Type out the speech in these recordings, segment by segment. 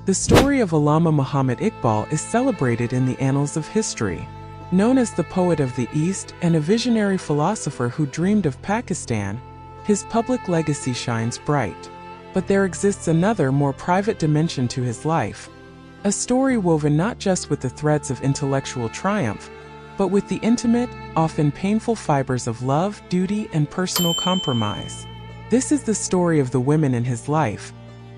The story of Allama Iqbal is celebrated in the annals of history. Known as the poet of the East and a visionary philosopher who dreamed of Pakistan, his public legacy shines bright. But there exists another, more private dimension to his life. A story woven not just with the threads of intellectual triumph, but with the intimate, often painful fibers of love, duty, and personal compromise. This is the story of the women in his life,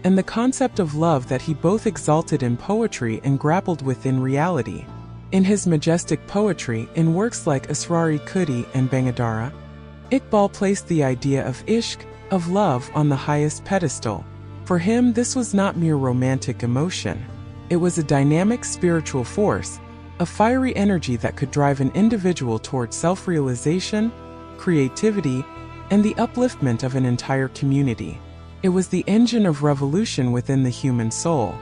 and the concept of love that he both exalted in poetry and grappled with in reality. In his majestic poetry, in works like Asrari Khudi and Bangadara, Iqbal placed the idea of ishq, of love, on the highest pedestal. For him, this was not mere romantic emotion. It was a dynamic spiritual force, a fiery energy that could drive an individual toward self-realization, creativity, and the upliftment of an entire community. It was the engine of revolution within the human soul.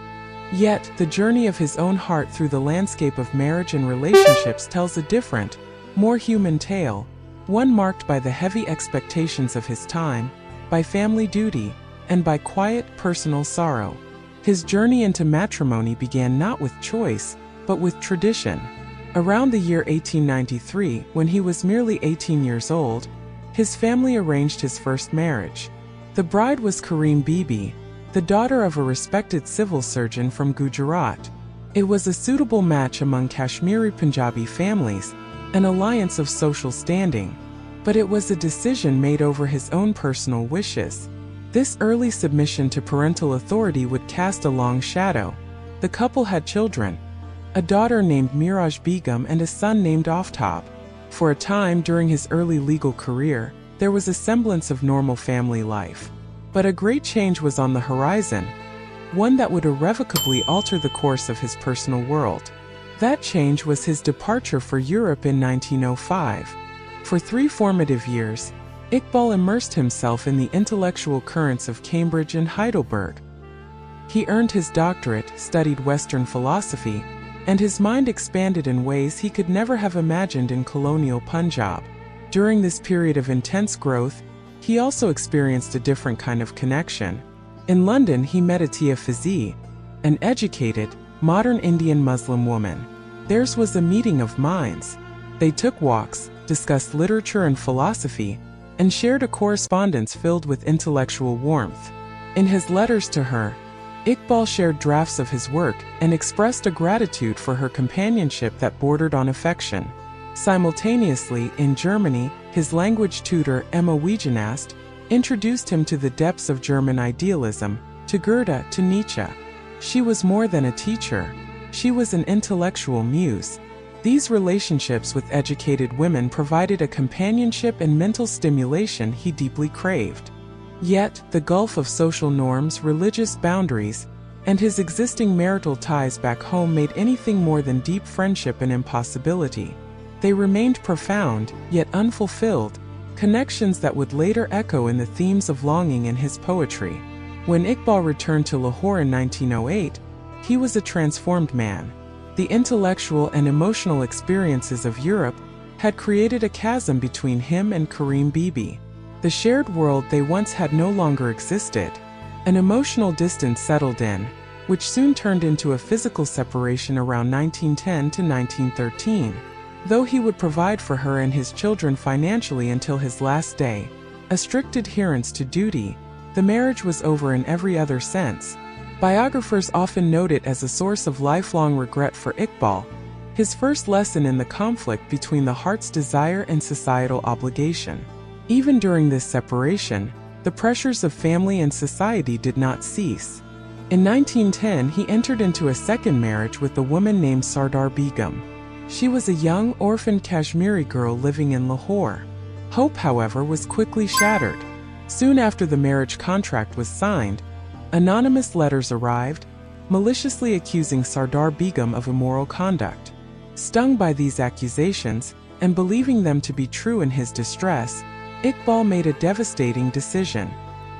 Yet, the journey of his own heart through the landscape of marriage and relationships tells a different, more human tale, one marked by the heavy expectations of his time, by family duty, and by quiet, personal sorrow. His journey into matrimony began not with choice, but with tradition. Around the year 1893, when he was merely 18 years old, his family arranged his first marriage. The bride was Karim Bibi, the daughter of a respected civil surgeon from Gujarat. It was a suitable match among Kashmiri Punjabi families, an alliance of social standing. But it was a decision made over his own personal wishes. This early submission to parental authority would cast a long shadow. The couple had children, a daughter named Miraj Begum and a son named Aftab. For a time during his early legal career, there was a semblance of normal family life. But a great change was on the horizon, one that would irrevocably alter the course of his personal world. That change was his departure for Europe in 1905. For 3 formative years, Iqbal immersed himself in the intellectual currents of Cambridge and Heidelberg. He earned his doctorate, studied Western philosophy, and his mind expanded in ways he could never have imagined in colonial Punjab. During this period of intense growth, he also experienced a different kind of connection. In London, he met Atiya Fyzee, an educated, modern Indian Muslim woman. Theirs was a meeting of minds. They took walks, discussed literature and philosophy, and shared a correspondence filled with intellectual warmth. In his letters to her, Iqbal shared drafts of his work and expressed a gratitude for her companionship that bordered on affection. Simultaneously, in Germany, his language tutor Emma Wegenast introduced him to the depths of German idealism, to Goethe, to Nietzsche. She was more than a teacher. She was an intellectual muse. These relationships with educated women provided a companionship and mental stimulation he deeply craved. Yet, the gulf of social norms, religious boundaries, and his existing marital ties back home made anything more than deep friendship an impossibility. They remained profound, yet unfulfilled, connections that would later echo in the themes of longing in his poetry. When Iqbal returned to Lahore in 1908, he was a transformed man. The intellectual and emotional experiences of Europe had created a chasm between him and Karim Bibi. The shared world they once had no longer existed. An emotional distance settled in, which soon turned into a physical separation around 1910 to 1913. Though he would provide for her and his children financially until his last day, a strict adherence to duty, the marriage was over in every other sense. Biographers often note it as a source of lifelong regret for Iqbal, his first lesson in the conflict between the heart's desire and societal obligation. Even during this separation, the pressures of family and society did not cease. In 1910, he entered into a second marriage with a woman named Sardar Begum. She was a young, orphaned Kashmiri girl living in Lahore. Hope, however, was quickly shattered. Soon after the marriage contract was signed, anonymous letters arrived, maliciously accusing Sardar Begum of immoral conduct. Stung by these accusations, and believing them to be true in his distress, Iqbal made a devastating decision.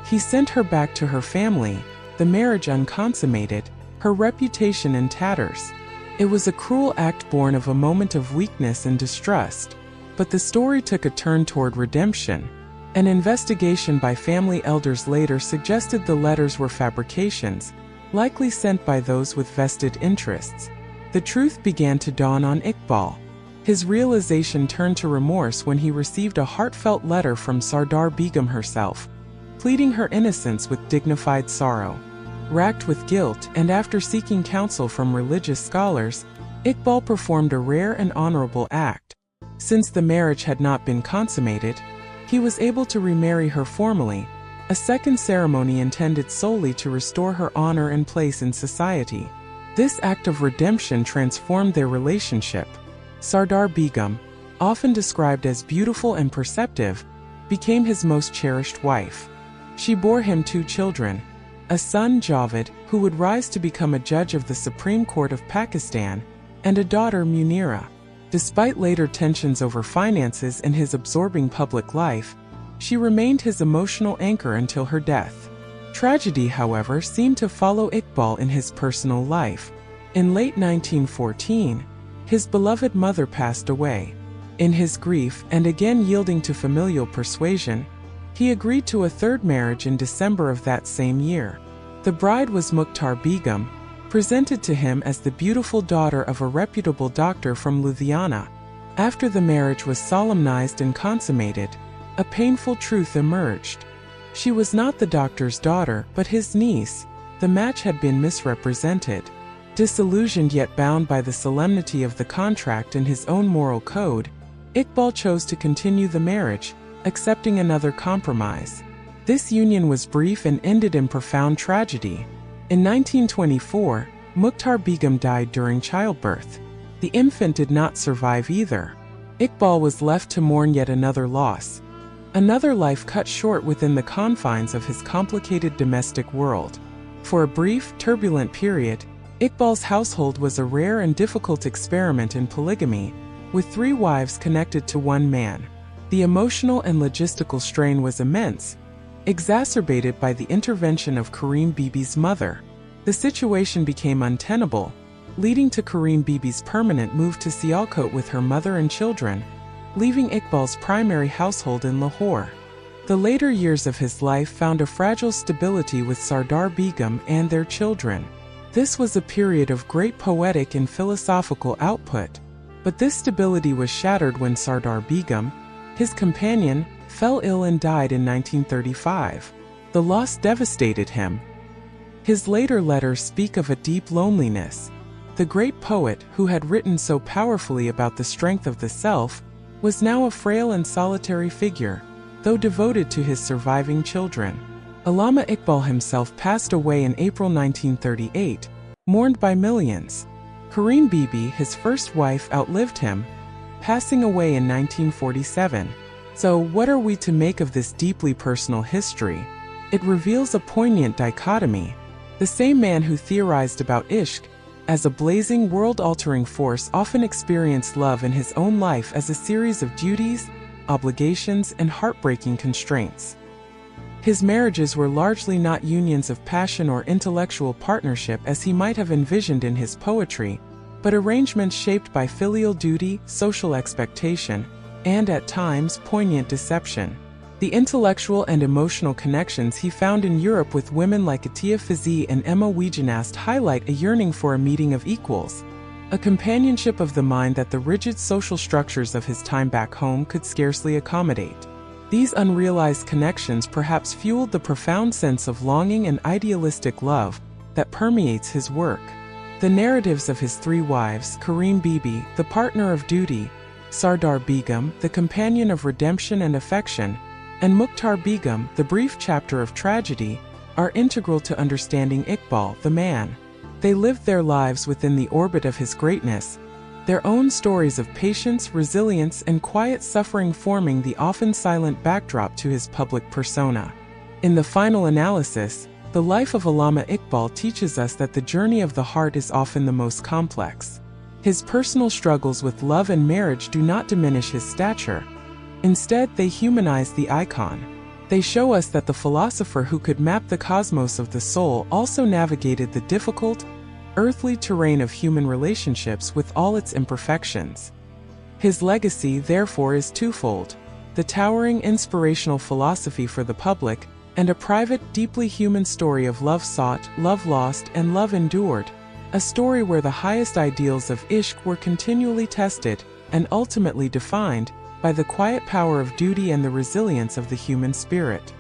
He sent her back to her family, the marriage unconsummated, her reputation in tatters. It was a cruel act born of a moment of weakness and distrust. But the story took a turn toward redemption. An investigation by family elders later suggested the letters were fabrications, likely sent by those with vested interests. The truth began to dawn on Iqbal. His realization turned to remorse when he received a heartfelt letter from Sardar Begum herself, pleading her innocence with dignified sorrow. Racked with guilt and after seeking counsel from religious scholars, Iqbal performed a rare and honorable act. Since the marriage had not been consummated, he was able to remarry her formally, a second ceremony intended solely to restore her honor and place in society. This act of redemption transformed their relationship. Sardar Begum, often described as beautiful and perceptive, became his most cherished wife. She bore him 2 children, a son Javed, who would rise to become a judge of the Supreme Court of Pakistan, and a daughter Munira. Despite later tensions over finances and his absorbing public life, she remained his emotional anchor until her death. Tragedy, however, seemed to follow Iqbal in his personal life. In late 1914, his beloved mother passed away. In his grief, and again yielding to familial persuasion, he agreed to a third marriage in December of that same year. The bride was Mukhtar Begum, presented to him as the beautiful daughter of a reputable doctor from Ludhiana. After the marriage was solemnized and consummated, a painful truth emerged. She was not the doctor's daughter, but his niece. The match had been misrepresented. Disillusioned yet bound by the solemnity of the contract and his own moral code, Iqbal chose to continue the marriage, accepting another compromise. This union was brief and ended in profound tragedy. In 1924, Mukhtar Begum died during childbirth. The infant did not survive either. Iqbal was left to mourn yet another loss. Another life cut short within the confines of his complicated domestic world. For a brief, turbulent period, Iqbal's household was a rare and difficult experiment in polygamy, with 3 wives connected to one man. The emotional and logistical strain was immense, exacerbated by the intervention of Karim Bibi's mother. The situation became untenable, leading to Karim Bibi's permanent move to Sialkot with her mother and children, leaving Iqbal's primary household in Lahore. The later years of his life found a fragile stability with Sardar Begum and their children. This was a period of great poetic and philosophical output, but this stability was shattered when Sardar Begum, his companion, fell ill and died in 1935. The loss devastated him. His later letters speak of a deep loneliness. The great poet, who had written so powerfully about the strength of the self, was now a frail and solitary figure, though devoted to his surviving children. Allama Iqbal himself passed away in April 1938, mourned by millions. Karim Bibi, his first wife, outlived him, passing away in 1947. So, what are we to make of this deeply personal history? It reveals a poignant dichotomy. The same man who theorized about ishq as a blazing, world-altering force often experienced love in his own life as a series of duties, obligations, and heartbreaking constraints. His marriages were largely not unions of passion or intellectual partnership as he might have envisioned in his poetry, but arrangements shaped by filial duty, social expectation, and at times poignant deception. The intellectual and emotional connections he found in Europe with women like Atiya Fyzee and Emma Wegenast highlight a yearning for a meeting of equals, a companionship of the mind that the rigid social structures of his time back home could scarcely accommodate. These unrealized connections perhaps fueled the profound sense of longing and idealistic love that permeates his work. The narratives of his 3 wives, Karim Bibi, the partner of duty, Sardar Begum, the companion of redemption and affection, and Mukhtar Begum, the brief chapter of tragedy, are integral to understanding Iqbal, the man. They lived their lives within the orbit of his greatness, their own stories of patience, resilience, and quiet suffering forming the often silent backdrop to his public persona. In the final analysis, the life of Allama Iqbal teaches us that the journey of the heart is often the most complex. His personal struggles with love and marriage do not diminish his stature. Instead, they humanize the icon. They show us that the philosopher who could map the cosmos of the soul also navigated the difficult, earthly terrain of human relationships with all its imperfections. His legacy, therefore, is twofold: the towering inspirational philosophy for the public, and a private, deeply human story of love sought, love lost, and love endured. A story where the highest ideals of Ishq were continually tested, and ultimately defined, by the quiet power of duty and the resilience of the human spirit.